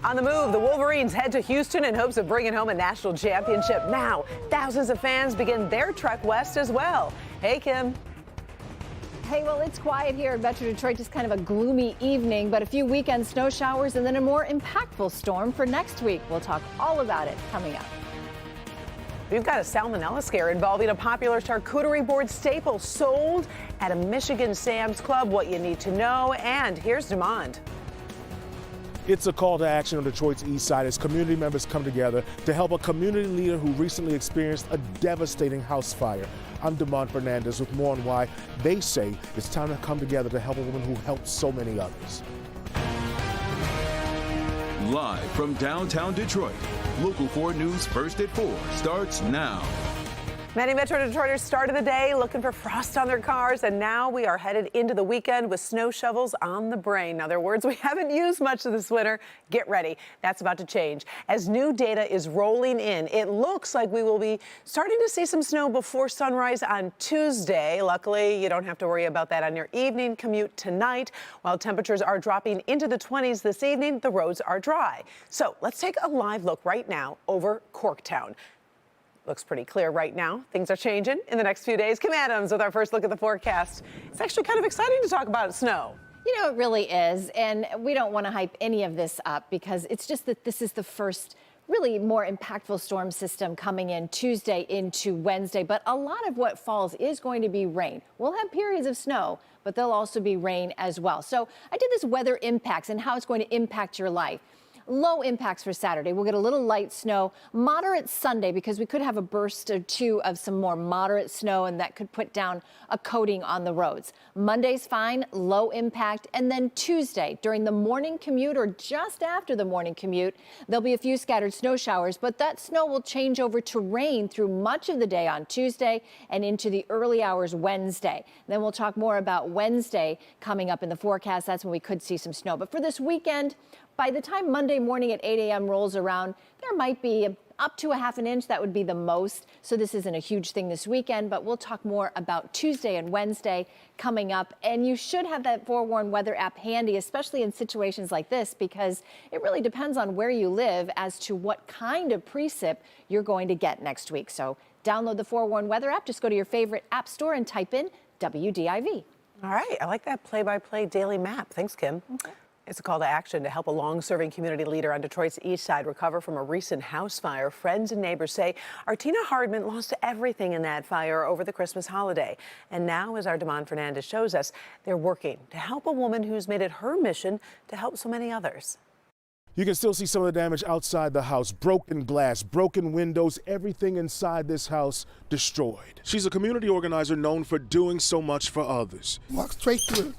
On the move, the Wolverines head to Houston in hopes of bringing home a national championship. Now, thousands of fans begin their trek west as well. Hey, Kim. Hey, well, it's quiet here in Metro Detroit, just kind of a gloomy evening, but a few weekend snow showers and then a more impactful storm for next week. We'll talk all about it coming up. We've got a salmonella scare involving a popular charcuterie board staple sold at a Michigan Sam's Club. What you need to know, and here's Demond. It's a call to action on Detroit's east side as community members come together to help a community leader who recently experienced a devastating house fire. I'm Demond Fernandez with more on why they say it's time to come together to help a woman who helped so many others. Live from downtown Detroit, Local 4 News First at 4 starts now. Many Metro Detroiters started the day looking for frost on their cars, and now we are headed into the weekend with snow shovels on the brain. Now, they're words we haven't used much this winter. Get ready. That's about to change. As new data is rolling in, it looks like we will be starting to see some snow before sunrise on Tuesday. Luckily, you don't have to worry about that on your evening commute tonight. While temperatures are dropping into the 20s this evening, the roads are dry. So let's take a live look right now over Corktown. Looks pretty clear right now. Things are changing in the next few days. Kim Adams with our first look at the forecast. It's actually kind of exciting to talk about snow. You know, it really is. And we don't want to hype any of this up because it's just that this is the first really more impactful storm system coming in Tuesday into Wednesday. But a lot of what falls is going to be rain. We'll have periods of snow, but there'll also be rain as well. So I did this weather impacts and how it's going to impact your life. Low impacts for Saturday. We'll get a little light snow. Moderate Sunday because we could have a burst or two of some more moderate snow and that could put down a coating on the roads. Monday's fine, low impact. And then Tuesday during the morning commute or just after the morning commute, there'll be a few scattered snow showers, but that snow will change over to rain through much of the day on Tuesday and into the early hours Wednesday. Then we'll talk more about Wednesday coming up in the forecast. That's when we could see some snow. But for this weekend, by the time Monday morning at 8 a.m. rolls around, there might be up to a half an inch. That would be the most. So this isn't a huge thing this weekend, but we'll talk more about Tuesday and Wednesday coming up. And you should have that Forewarn weather app handy, especially in situations like this, because it really depends on where you live as to what kind of precip you're going to get next week. So download the Forewarn weather app. Just go to your favorite app store and type in WDIV. All right. I like that play-by-play daily map. Thanks, Kim. Okay. It's a call to action to help a long-serving community leader on Detroit's east side recover from a recent house fire. Friends and neighbors say Artina Hardman lost everything in that fire over the Christmas holiday. And now, as our Demond Fernandez shows us, they're working to help a woman who's made it her mission to help so many others. You can still see some of the damage outside the house. Broken glass, broken windows, everything inside this house destroyed. She's a community organizer known for doing so much for others. Walk straight through.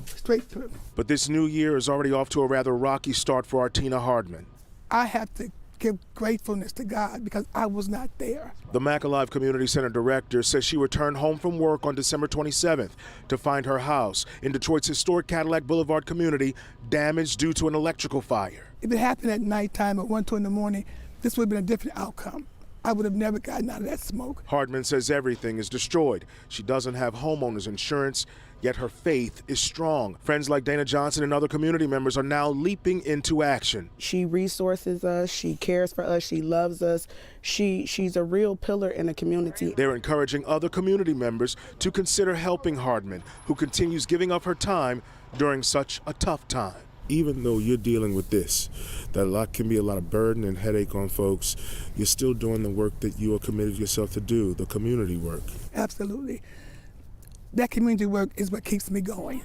Straight through. But this new year is already off to a rather rocky start for Artina Hardman. I have to give gratefulness to God because I was not there. The Mac Alive Community Center director says she returned home from work on December 27th to find her house in Detroit's historic Cadillac Boulevard community damaged due to an electrical fire. If it happened at nighttime at 1, 2 in the morning, this would have been a different outcome. I would have never gotten out of that smoke. Hardman says everything is destroyed. She doesn't have homeowners insurance, yet her faith is strong. Friends like Dana Johnson and other community members are now leaping into action. She resources us, she cares for us, she loves us. She's a real pillar in the community. They're encouraging other community members to consider helping Hardman, who continues giving up her time during such a tough time. Even though you're dealing with this, that a lot can be a lot of burden and headache on folks, you're still doing the work that you are committed yourself to do, the community work. Absolutely. That community work is what keeps me going.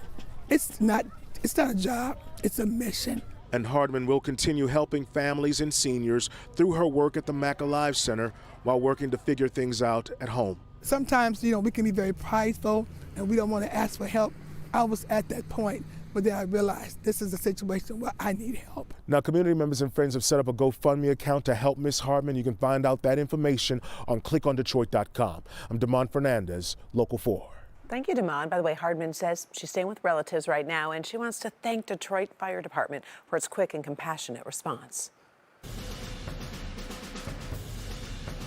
It's not a job, it's a mission. And Hardman will continue helping families and seniors through her work at the Mac Alive Center while working to figure things out at home. Sometimes, we can be very prideful and we don't want to ask for help. I was at that point. But then I realized this is a situation where I need help. Now, community members and friends have set up a GoFundMe account to help Miss Hardman. You can find out that information on clickondetroit.com. I'm Demond Fernandez, Local 4. Thank you, Demond. By the way, Hardman says she's staying with relatives right now, and she wants to thank Detroit Fire Department for its quick and compassionate response.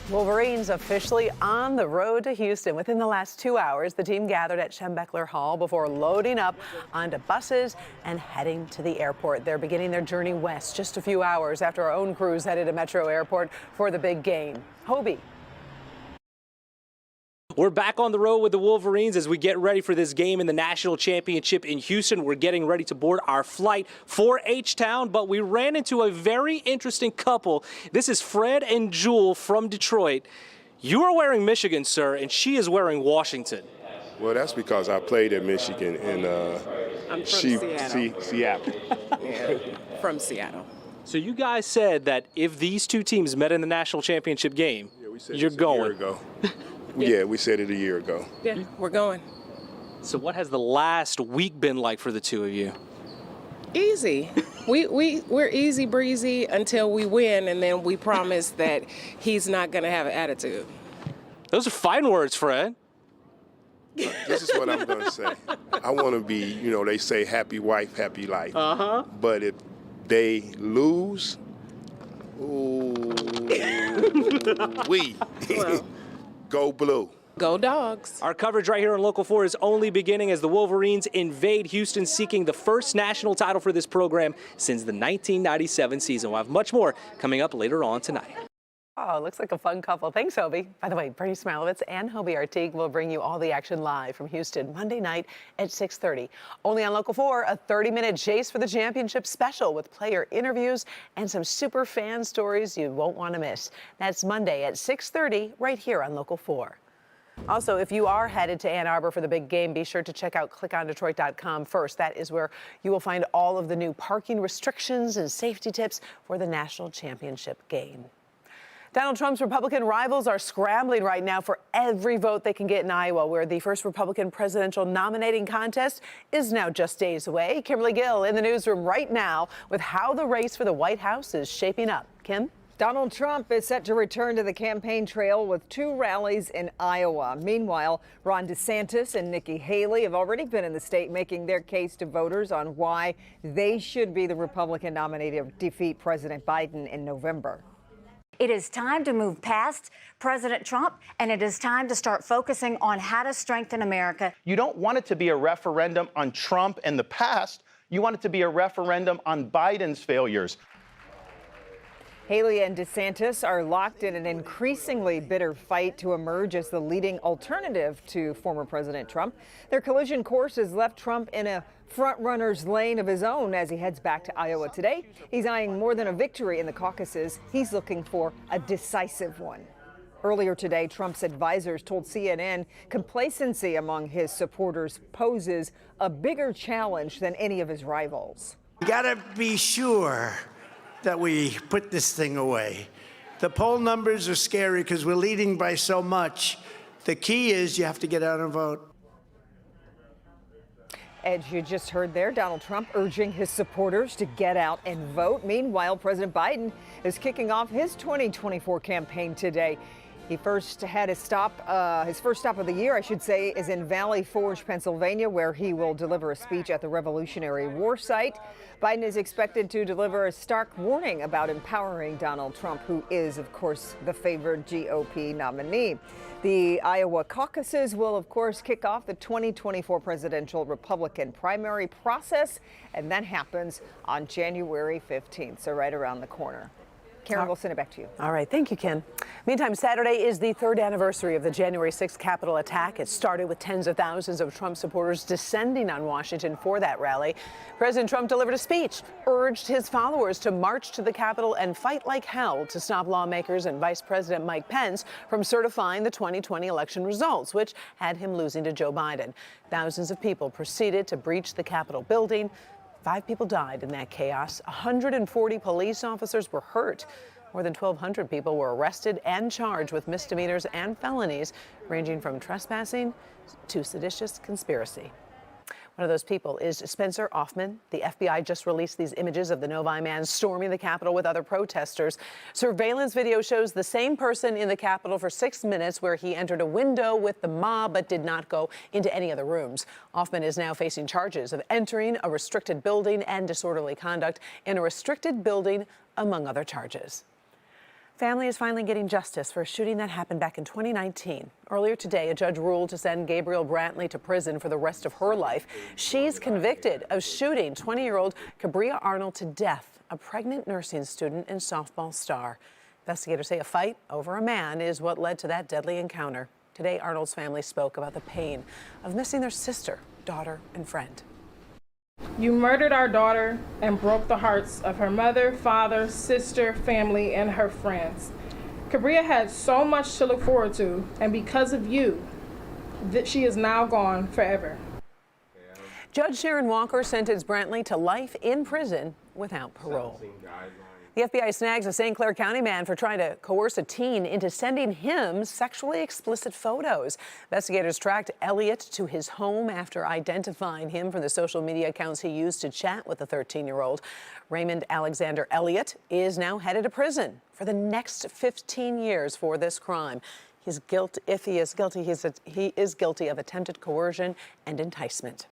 Wolverines officially on the road to Houston. Within the last 2 hours, the team gathered at Schembechler Hall before loading up onto buses and heading to the airport. They're beginning their journey west just a few hours after our own crews headed to Metro Airport for the big game. Hobie. We're back on the road with the Wolverines as we get ready for this game in the national championship in Houston. We're getting ready to board our flight for H-Town, but we ran into a very interesting couple. This is Fred and Jewel from Detroit. You are wearing Michigan, sir, and she is wearing Washington. Well, that's because I played at Michigan and I'm from Seattle. Seattle. Yeah, from Seattle. So you guys said that if these two teams met in the national championship game, you're going. A year ago. Yeah, we said it a year ago. Yeah, we're going. So what has the last week been like for the two of you? Easy. We're easy breezy until we win, and then we promise that he's not going to have an attitude. Those are fine words, Fred. This is what I'm going to say. I want to be, they say happy wife, happy life. Uh-huh. But if they lose, ooh, Well, go blue. go Dogs. Our coverage right here on Local 4 is only beginning as the Wolverines invade Houston, seeking the first national title for this program since the 1997 season. We'll have much more coming up later on tonight. Oh, looks like a fun couple. Thanks, Hobie. By the way, Bernie Smilowitz and Hobie Artigue will bring you all the action live from Houston Monday night at 6:30. Only on Local 4, a 30-minute chase for the championship special with player interviews and some super fan stories you won't want to miss. That's Monday at 6:30 right here on Local 4. Also, if you are headed to Ann Arbor for the big game, be sure to check out clickondetroit.com first. That is where you will find all of the new parking restrictions and safety tips for the national championship game. Donald Trump's Republican rivals are scrambling right now for every vote they can get in Iowa, where the first Republican presidential nominating contest is now just days away. Kimberly Gill in the newsroom right now with how the race for the White House is shaping up. Kim? Donald Trump is set to return to the campaign trail with 2 rallies in Iowa. Meanwhile, Ron DeSantis and Nikki Haley have already been in the state making their case to voters on why they should be the Republican nominee to defeat President Biden in November. It is time to move past President Trump, and it is time to start focusing on how to strengthen America. You don't want it to be a referendum on Trump and the past. You want it to be a referendum on Biden's failures. Haley and DeSantis are locked in an increasingly bitter fight to emerge as the leading alternative to former President Trump. Their collision course has left Trump in a front-runner's lane of his own as he heads back to Iowa today. He's eyeing more than a victory in the caucuses. He's looking for a decisive one. Earlier today, Trump's advisors told CNN complacency among his supporters poses a bigger challenge than any of his rivals. We gotta be sure that we put this thing away. The poll numbers are scary because we're leading by so much. The key is you have to get out and vote. As you just heard there, Donald Trump urging his supporters to get out and vote. Meanwhile, President Biden is kicking off his 2024 campaign today. He first had his first stop of the year, I should say, is in Valley Forge, Pennsylvania, where he will deliver a speech at the Revolutionary War site. Biden is expected to deliver a stark warning about empowering Donald Trump, who is, of course, the favored GOP nominee. The Iowa caucuses will, of course, kick off the 2024 presidential Republican primary process, and that happens on January 15th, so right around the corner. Karen, we'll send it back to you. All right. Thank you, Kim. Meantime, Saturday is the 3rd anniversary of the January 6th Capitol attack. It started with tens of thousands of Trump supporters descending on Washington for that rally. President Trump delivered a speech, urged his followers to march to the Capitol and fight like hell to stop lawmakers and Vice President Mike Pence from certifying the 2020 election results, which had him losing to Joe Biden. Thousands of people proceeded to breach the Capitol building. 5 people died in that chaos. 140 police officers were hurt. More than 1,200 people were arrested and charged with misdemeanors and felonies, ranging from trespassing to seditious conspiracy. One of those people is Spencer Hoffman. The FBI just released these images of the Novi man storming the Capitol with other protesters. Surveillance video shows the same person in the Capitol for 6 minutes, where he entered a window with the mob but did not go into any of the rooms. Hoffman is now facing charges of entering a restricted building and disorderly conduct in a restricted building, among other charges. Family is finally getting justice for a shooting that happened back in 2019. Earlier today, a judge ruled to send Gabrielle Brantley to prison for the rest of her life. She's convicted of shooting 20-year-old Cabria Arnold to death, a pregnant nursing student and softball star. Investigators say a fight over a man is what led to that deadly encounter. Today, Arnold's family spoke about the pain of missing their sister, daughter, and friend. You murdered our daughter and broke the hearts of her mother, father, sister, family, and her friends. Cabria had so much to look forward to, and because of you, she is now gone forever. Judge Sharon Walker sentenced Brantley to life in prison without parole. The FBI snags a St. Clair County man for trying to coerce a teen into sending him sexually explicit photos. Investigators tracked Elliott to his home after identifying him from the social media accounts he used to chat with the 13-year-old. Raymond Alexander Elliott is now headed to prison for the next 15 years for this crime. If he is guilty, he is guilty of attempted coercion and enticement.